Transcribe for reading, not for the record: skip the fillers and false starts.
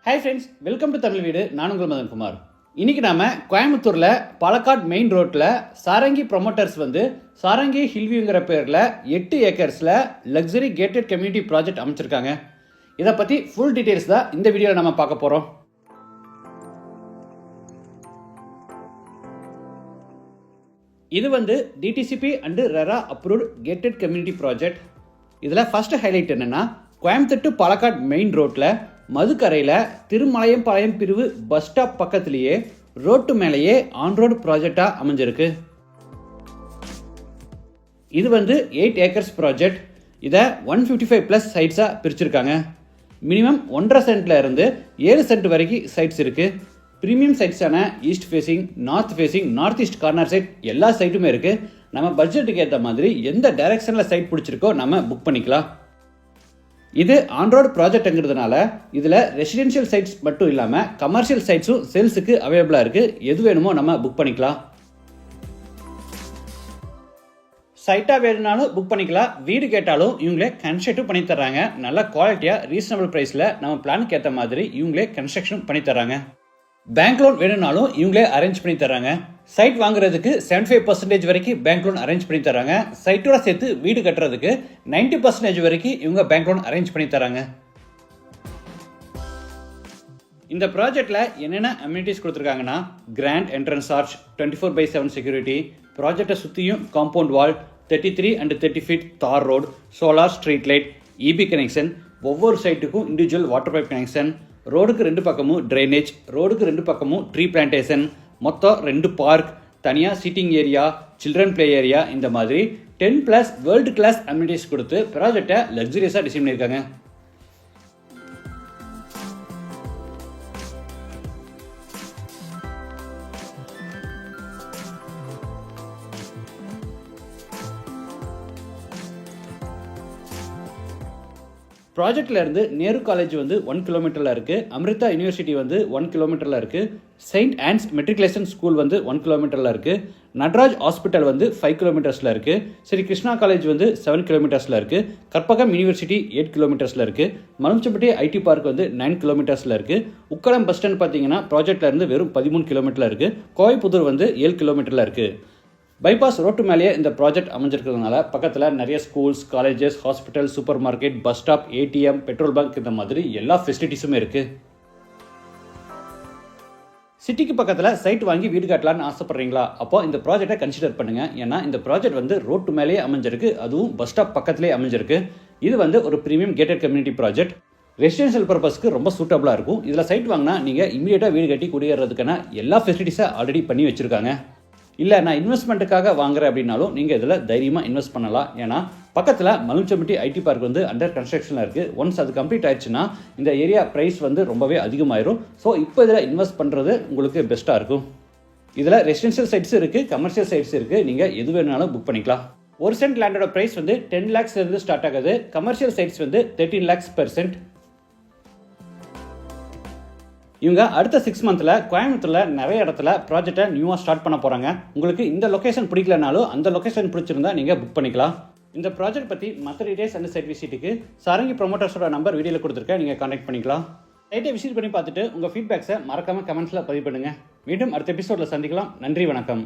Hi friends, welcome to Tamil வீடு. நான் உங்கள் மதன் குமார். இன்றைக்கி நாம் கோயம்புத்தூரில் பாலக்காட் மெயின் ரோட்டில் சாரங்கி ப்ரொமோட்டர்ஸ் சாரங்கி ஹில்வியூங்கிற பேரில் 8 ஏக்கர்ஸில் லக்ஸரி கேட்டட் கம்யூனிட்டி ப்ராஜெக்ட் அமைச்சிருக்காங்க. இதை பற்றி ஃபுல் டீட்டெயில்ஸ் தான் இந்த வீடியோவில் நம்ம பார்க்க போகிறோம். இது DTCP and RERA approved gated community project. இதில் ஃபர்ஸ்ட் ஹைலைட் என்னென்னா, கோயம்புத்தூர் டு பாலக்காட் மெயின் ரோட்டில் மதுக்கரையில் திருமலையம்பாளையம் பிரிவு பஸ் ஸ்டாப் பக்கத்திலேயே ரோட்டு மேலேயே ஆன்ரோடு ப்ராஜெக்டாக அமைஞ்சிருக்கு. இது 8 ஏக்கர்ஸ் ப்ராஜெக்ட். இதை 155+ சைட்ஸாக பிரிச்சிருக்காங்க. மினிமம் 1.5 சென்ட்ல இருந்து 7 சென்ட் வரைக்கும் சைட்ஸ் இருக்குது. ப்ரீமியம் சைட்ஸான east facing, north facing, north east corner site எல்லா சைட்டுமே இருக்குது. நம்ம பட்ஜெட்டுக்கு ஏற்ற மாதிரி எந்த டைரக்ஷனில் சைட் பிடிச்சிருக்கோ நம்ம புக் பண்ணிக்கலாம். இது ஆன்ரோடு ப்ராஜெக்ட்ங்கிறதுனால இதில் ரெசிடென்ஷியல் சைட்ஸ் மட்டும் இல்லாமல் கமர்ஷியல் சைட்ஸும் சேல்ஸுக்கு அவைலபிளாக இருக்குது. எது வேணுமோ நம்ம புக் பண்ணிக்கலாம். சைட்டாக வேணும்னாலும் புக் பண்ணிக்கலாம். வீடு கேட்டாலும் இவங்களே கன்ஸ்ட்ரக்டும் பண்ணி தர்றாங்க. நல்ல குவாலிட்டியாக ரீசனபிள் ப்ரைஸில் நம்ம பிளானுக்கு ஏற்ற மாதிரி இவங்களே கன்ஸ்ட்ரக்ஷன் பண்ணி தர்றாங்க. பேங்க் லோன் வேணும்னாலும் இவங்களே அரேஞ்ச் பண்ணி தர்றாங்க. சைட் வாங்குறதுக்கு 75% வரைக்கும் பேங்க் லோன் அரேஞ்ச் பண்ணி தராங்க. சைட்டோட சேர்த்து வீடு கட்டுறதுக்கு 90% வரைக்கும் இவங்க பேங்க் லோன் அரேஞ்ச் பண்ணி தராங்க. இந்த ப்ராஜெக்ட்ல என்னென்ன அம்யூனிட்டிஸ் கொடுத்துருக்காங்கன்னா, கிராண்ட் என்ட்ரன்ஸ் ஆர்ச், 24/7 செக்யூரிட்டி, ப்ராஜெக்டை சுற்றியும் காம்பவுண்ட் வால், 33 and 30 ஃபீட் தார் road, solar street light, EB connection, ஒவ்வொரு சைட்டுக்கும் இண்டிவிஜுவல் வாட்டர் பைப் கனெக்ஷன், ரோடுக்கு 2 பக்கமும் ட்ரைனேஜ், ரோடுக்கு 2 பக்கமும் ட்ரீ பிளான்டேஷன், மொத்தம் 2 பார்க், தனியாக seating area, children play area, இந்த மாதிரி 10+ வேர்ல்டு கிளாஸ் அம்யூனிட்டிஸ் கொடுத்து ப்ராஜெக்டை லக்ஸரியஸாக டிசைன் பண்ணியிருக்காங்க. ப்ராஜெக்ட்ல இருந்து நேரு காலேஜ் 1 கிலோமீட்டரில் இருக்குது. அமிர்தா யூனிவர்சிட்டி 1 கிலோமீட்டரில் இருக்குது. செயின்ட் ஆன்ஸ் மெட்ரிகுலேஷன் ஸ்கூல் 1 கிலோமீட்டரில் இருக்குது. நடராஜ் ஹாஸ்பிட்டல் 5 கிலோமீட்டர்ஸில் இருக்குது. ஸ்ரீ கிருஷ்ணா காலேஜ் 7 கிலோமீட்டர்ஸில் இருக்குது. கற்பகம் யூனிவர்சிட்டி 8 கிலோமீட்டர்ஸில் இருக்குது. மலம்சம்பட்டி ஐடி பார்க் 9 கிலோமீட்டர்ஸில் இருக்குது. உக்கடம் பஸ் ஸ்டாண்ட் பார்த்தீங்கன்னா ப்ராஜெக்ட்ல இருந்து வெறும் 13 கிலோமீட்டரில் இருக்குது. கோவைப்புதூர் 7 கிலோமீட்டரில் இருக்குது. பைபாஸ் ரோட்டு மேலேயே இந்த ப்ராஜெக்ட் அமைஞ்சிருக்கிறதுனால பக்கத்தில் நிறைய schools, colleges, hospital, super market, bus stop, ATM, petrol bunk, இந்த மாதிரி எல்லா ஃபெசிலிட்டிஸுமே இருக்குது. சிட்டிக்கு பக்கத்தில் சைட் வாங்கி வீடு கட்டலான்னு ஆசைப்படுறீங்களா? அப்போ இந்த ப்ராஜெக்டை கன்சிடர் பண்ணுங்க. ஏன்னா இந்த ப்ராஜெக்ட் ரோட்டு மேலேயே அமைஞ்சிருக்கு, அதுவும் பஸ் ஸ்டாப் பக்கத்திலே அமைஞ்சிருக்கு. இது ஒரு premium gated community project. Residential பர்பஸ்க்கு ரொம்ப சூட்டபுளாக இருக்கும். இதில் சைட் வாங்கினா நீங்கள் இமீடியட்டாக வீடு கட்டி குடியேறதுக்கான எல்லா ஃபெசிலிட்டிஸை ஆல்ரெடி பண்ணி வச்சுருக்காங்க. இல்லை நான் இன்வெஸ்ட்மெண்ட்டுக்காக வாங்குறேன் அப்படின்னாலும் நீங்கள் இதில் தைரியமாக இன்வெஸ்ட் பண்ணலாம். ஏன்னா பக்கத்தில் மலம்சம்பட்டி ஐடி பார்க் அண்டர் கன்ஸ்ட்ரக்ஷனில் இருக்குது. ஒன்ஸ் அது கம்ப்ளீட் ஆயிடுச்சுன்னா இந்த ஏரியா ப்ரைஸ் ரொம்பவே அதிகமாயிரும். ஸோ இப்போ இதில் இன்வெஸ்ட் பண்ணுறது உங்களுக்கு பெஸ்ட்டாக இருக்கும். இதில் ரெசிடென்ஷியல் சைட்ஸ் இருக்குது, கமர்ஷியல் சைட்ஸ் இருக்குது. நீங்கள் எது வேணுனாலும் புக் பண்ணிக்கலாம். ஒரு சென்ட் லேண்டோட ப்ரைஸ் 10 lakhsலேருந்து ஸ்டார்ட் ஆகுது. Commercial sites 13 lakhs per cent. இவங்க அடுத்த 6 monthல கோயம்புத்தூரில் நிறைய இடத்துல ப்ராஜெக்டை நியூவாக ஸ்டார்ட் பண்ண போகிறாங்க. உங்களுக்கு இந்த லொக்கேஷன் பிடிக்கலனாலும் அந்த லொக்கேஷன் பிடிச்சிருந்தா நீங்கள் புக் பண்ணிக்கலாம். இந்த ப்ராஜெக்ட் பற்றி மற்ற டீடைல்ஸ் அண்ட் சைட் விசிட்டுக்கு சாரங்கி ப்ரொமோட்டர்ஸோட நம்பர் வீடியோவில் கொடுத்துருக்கேன், நீங்கள் கான்டாக்ட் பண்ணிக்கலாம். சைட்டை விசிட் பண்ணி பார்த்துட்டு உங்கள் ஃபீட்பேக்ஸை மறக்காமல் கமெண்ட்ஸில் பதிவு பண்ணுங்கள். மீண்டும் அடுத்த எபிசோடில் சந்திக்கலாம். நன்றி, வணக்கம்.